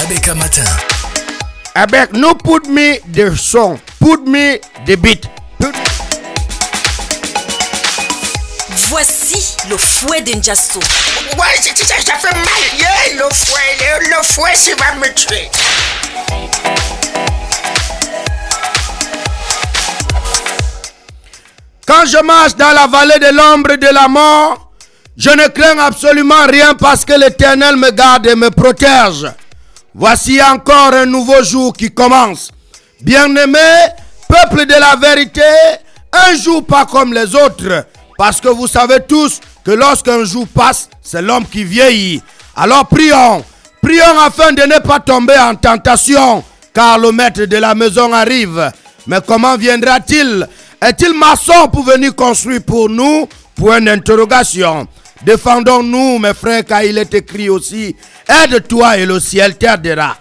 Abeka Matin. Avec nous, put me the song, put me the beat. Voici le fouet de N'Djasso. Ouais, ça fait mal. Yeah, le fouet, ça va me tuer. Quand je marche dans la vallée de l'ombre de la mort, je ne crains absolument rien parce que l'Éternel me garde et me protège. Voici encore un nouveau jour qui commence. Bien-aimés, peuple de la vérité, un jour pas comme les autres. Parce que vous savez tous que lorsqu'un jour passe, c'est l'homme qui vieillit. Alors prions afin de ne pas tomber en tentation, car le maître de la maison arrive. Mais comment viendra-t-il? Est-il maçon pour venir construire pour nous? Point d'interrogation. Défendons-nous, mes frères, car il est écrit aussi, aide-toi et le ciel t'aidera.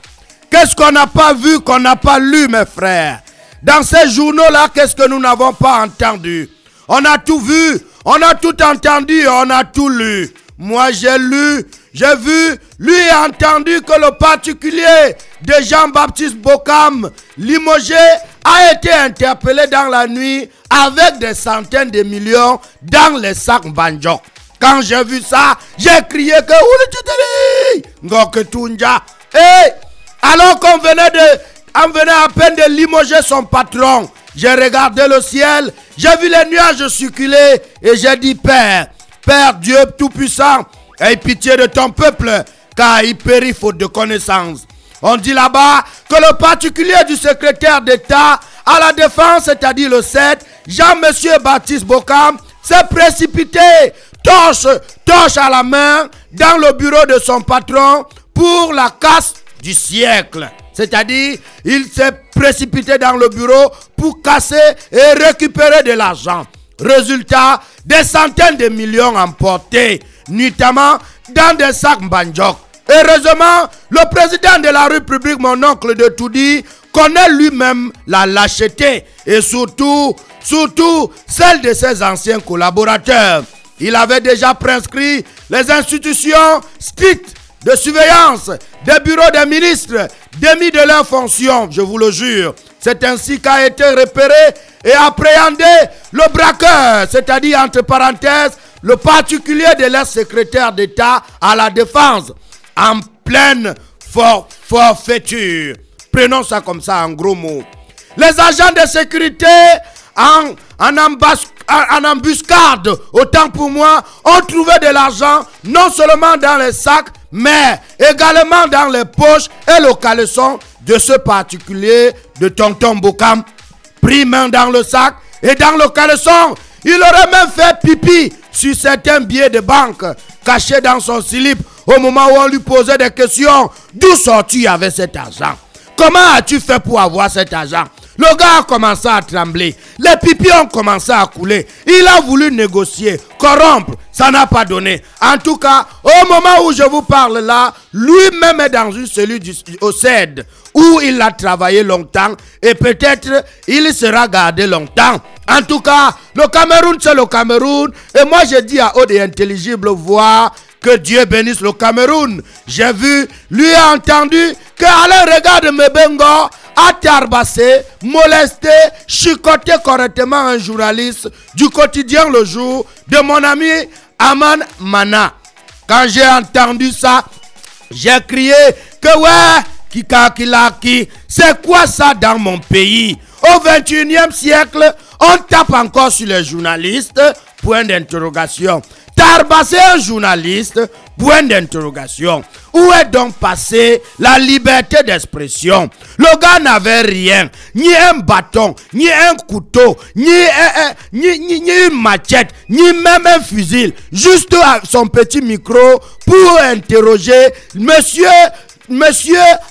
Qu'est-ce qu'on n'a pas vu, qu'on n'a pas lu, mes frères? Dans ces journaux-là, qu'est-ce que nous n'avons pas entendu? On a tout vu, on a tout entendu, on a tout lu. Moi, j'ai lu, j'ai vu, lui et entendu que le particulier de Jean-Baptiste Bokam, limogé, a été interpellé dans la nuit avec des centaines de millions dans les sacs Banjok. Quand j'ai vu ça, j'ai crié que alors qu'on venait à peine de limoger son patron, j'ai regardé le ciel, j'ai vu les nuages circuler et j'ai dit Père Dieu Tout-Puissant, aie pitié de ton peuple, car il périt faute de connaissance. On dit là-bas que le particulier du secrétaire d'État à la défense, c'est-à-dire le 7, Jean-Monsieur Baptiste Bokam, s'est précipité, torche à la main, dans le bureau de son patron pour la casse du siècle. C'est-à-dire, il s'est précipité dans le bureau pour casser et récupérer de l'argent. Résultat, des centaines de millions emportés, notamment dans des sacs Banjok. Heureusement, le président de la République, mon oncle de Toudi, connaît lui-même la lâcheté et surtout celle de ses anciens collaborateurs. Il avait déjà prescrit les institutions strictes de surveillance des bureaux des ministres démis de leurs fonctions, je vous le jure. C'est ainsi qu'a été repéré et appréhendé le braqueur, c'est-à-dire entre parenthèses, le particulier de l'ex-secrétaire d'État à la défense, en pleine forfaiture. Prenons ça comme ça en gros mots. Les agents de sécurité en embuscade, autant pour moi, ont trouvé de l'argent non seulement dans les sacs, mais également dans les poches et le caleçon de ce particulier de Tonton Bokam. Pris main dans le sac et dans le caleçon, il aurait même fait pipi sur certains billets de banque cachés dans son slip au moment où on lui posait des questions. D'où sors-tu avec cet argent? Comment as-tu fait pour avoir cet argent? Le gars a commencé à trembler. Les pipis ont commencé à couler. Il a voulu négocier, corrompre. Ça n'a pas donné. En tout cas, au moment où je vous parle là, lui-même est dans une cellule au CED où il a travaillé longtemps et peut-être il sera gardé longtemps. En tout cas, le Cameroun, c'est le Cameroun. Et moi, je dis à haute et intelligible voix que Dieu bénisse le Cameroun. J'ai vu, lui a entendu que Alain Regarde Mebengo a tarbassé, molesté, chicoté correctement un journaliste du quotidien Le Jour de mon ami Aman Mana. Quand j'ai entendu ça, j'ai crié que ouais, Kikakilaki, c'est quoi ça dans mon pays? Au 21e siècle, on tape encore sur les journalistes, point d'interrogation. Tarbasser un journaliste, point d'interrogation. Où est donc passée la liberté d'expression? Le gars n'avait rien, ni un bâton, ni un couteau, ni une machette, ni même un fusil. Juste son petit micro pour interroger monsieur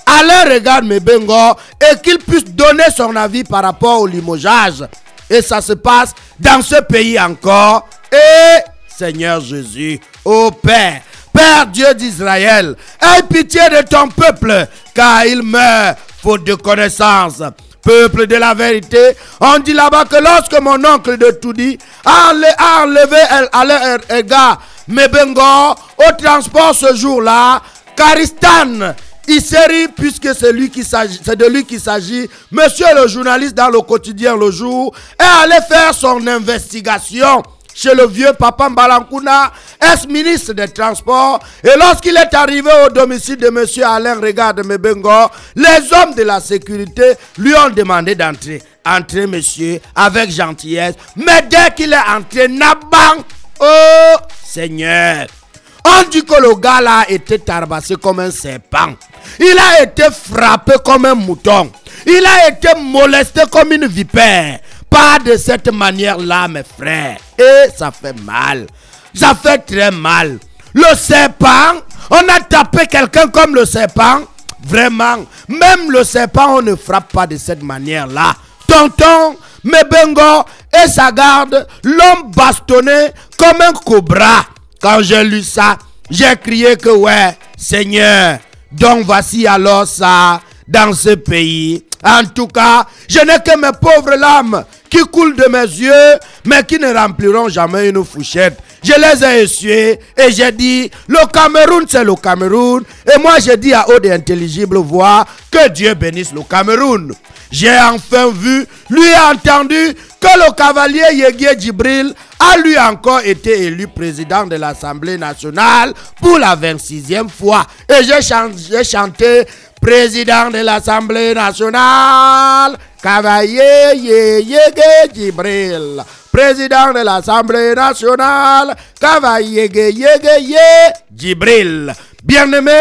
Alain Regarde Mebengo et qu'il puisse donner son avis par rapport au limogeage. Et ça se passe dans ce pays encore. Et Seigneur Jésus, ô Père, Père Dieu d'Israël, aie pitié de ton peuple, car il meurt faute de connaissance. Peuple de la vérité, on dit là-bas que lorsque mon oncle de Toudi a enlevé Alain Regarde Mebengo au transport ce jour-là, Karistan, il s'est ri puisque c'est de lui qu'il s'agit. Monsieur le journaliste dans le quotidien Le Jour est allé faire son investigation chez le vieux Papa Mbalankuna, ex-ministre des Transports. Et lorsqu'il est arrivé au domicile de monsieur Alain Regarde Mebengo, les hommes de la sécurité lui ont demandé d'entrer. Entrez, monsieur, avec gentillesse. Mais dès qu'il est entré, Nabang, oh Seigneur, on dit que le gars là a été tarbassé comme un serpent. Il a été frappé comme un mouton. Il a été molesté comme une vipère. Pas de cette manière-là, mes frères. Et ça fait mal. Ça fait très mal. Le serpent, on a tapé quelqu'un comme le serpent. Vraiment, même le serpent, on ne frappe pas de cette manière-là. Tonton Mebengo et sa garde l'ont bastonné comme un cobra. Quand j'ai lu ça, j'ai crié que ouais, Seigneur, donc voici alors ça dans ce pays. En tout cas, je n'ai que mes pauvres larmes qui coulent de mes yeux, mais qui ne rempliront jamais une fourchette. Je les ai essuyés et j'ai dit, le Cameroun c'est le Cameroun. Et moi j'ai dit à haute et intelligible voix, que Dieu bénisse le Cameroun. J'ai enfin vu, lui entendu que le cavalier Yégué Djibril a lui encore été élu président de l'Assemblée nationale pour la 26e fois. Et j'ai chanté président de l'Assemblée nationale, cavalier Yégué Djibril. Président de l'Assemblée nationale, cavalier Yégué Djibril. Bien-aimé,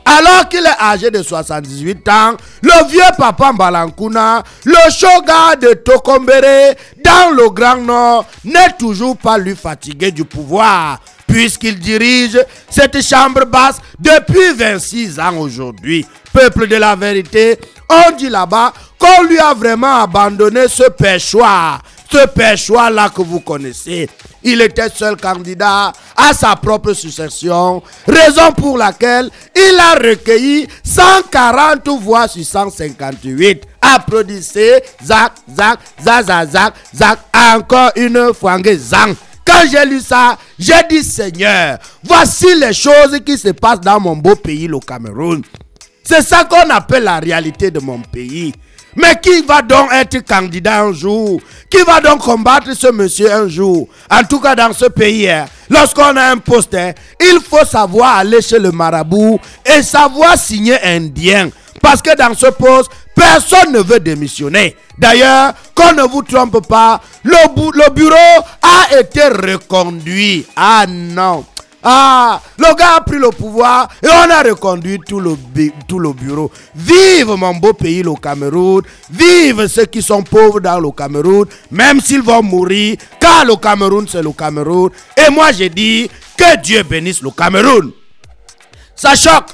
alors qu'il est âgé de 78 ans, le vieux Papa Mbalankuna, le shogun de Tokombere, dans le Grand Nord, n'est toujours pas lui fatigué du pouvoir, puisqu'il dirige cette chambre basse depuis 26 ans aujourd'hui. Peuple de la vérité, on dit là-bas qu'on lui a vraiment abandonné ce péchoir. Ce péchoir-là que vous connaissez. Il était seul candidat à sa propre succession, raison pour laquelle il a recueilli 140 voix sur 158. Applaudissez, Zak, Zak, Zazazak, Zak, encore une fois, Zang. Quand j'ai lu ça, j'ai dit, Seigneur, voici les choses qui se passent dans mon beau pays, le Cameroun. C'est ça qu'on appelle la réalité de mon pays. Mais qui va donc être candidat un jour? Qui va donc combattre ce monsieur un jour? En tout cas dans ce pays, lorsqu'on a un poste, il faut savoir aller chez le marabout et savoir signer indien. Parce que dans ce poste, personne ne veut démissionner. D'ailleurs, qu'on ne vous trompe pas, le bureau a été reconduit. Ah non. Ah, le gars a pris le pouvoir et on a reconduit tout le bureau. Vive mon beau pays, le Cameroun. Vive ceux qui sont pauvres dans le Cameroun, même s'ils vont mourir, car le Cameroun, c'est le Cameroun. Et moi, j'ai dit que Dieu bénisse le Cameroun. Ça choque,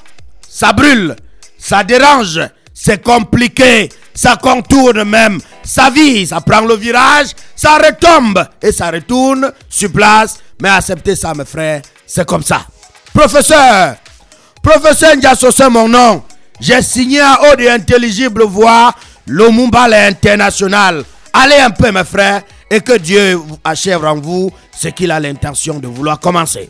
ça brûle, ça dérange, c'est compliqué, ça contourne même, ça vise, ça prend le virage, ça retombe et ça retourne sur place. Mais acceptez ça, mes frères. C'est comme ça. Professeur Ndiasso, c'est mon nom. J'ai signé à haute et intelligible voix le Mumbala international. Allez un peu, mes frères, et que Dieu achève en vous ce qu'il a l'intention de vouloir commencer.